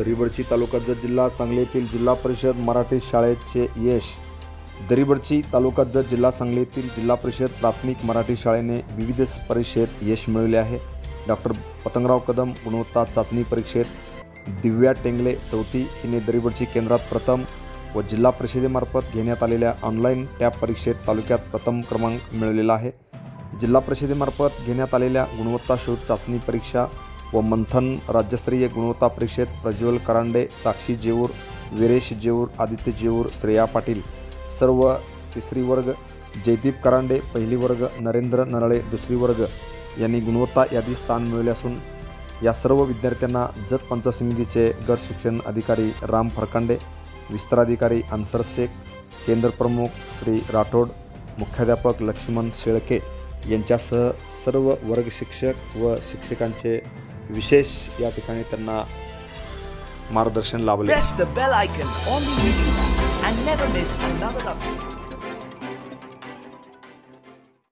दरिबडची तालुका जत जिल्हा सांगली येथील जिल्हा परिषद मराठी शाळेचे यश। दरिबडची तालुका जत जिल्हा सांगली येथील जिल्हा परिषद प्राथमिक मराठी शाळेने विविध परीक्षेत यश मिळवले आहे। डॉक्टर पतंगराव कदम गुणवत्ता चाचणी परीक्षेत दिव्या टेंगले चौथी हिने दरिबडची केंद्रात प्रथम व जिल्हा परिषदेमार्फत घेण्यात आलेल्या ऑनलाईन टॅब परीक्षेत तालुक्यात प्रथम क्रमांक मिळवलेला आहे। जिल्हा परिषदेमार्फत घेण्यात आलेल्या गुणवत्ता शोध चाचणी परीक्षा व मंथन राज्यस्तरीय गुणवत्ता परीक्षेत प्रज्वल करांडे, साक्षी जेऊर, वीरेश जेऊर, आदित्य जेऊर, श्रेया पाटील सर्व तिसरी वर्ग, जयदीप करांडे पहिली वर्ग, नरेंद्र नरळे दुसरी वर्ग यांनी गुणवत्ता यादी स्थान मिळवले असून या सर्व विद्यार्थ्यांना जत पंचायत समितीचे गट शिक्षण अधिकारी राम फरकांडे, विस्ताराधिकारी अन्सर शेख, केंद्र प्रमुख श्री राठोड, मुख्याध्यापक लक्ष्मण शेळके यांच्यासह सर्व वर्ग शिक्षक व शिक्षकांचे विशेष या ठिकाणी त्यांना मार्गदर्शन लाभले। Press the bell icon on the video and never miss another update.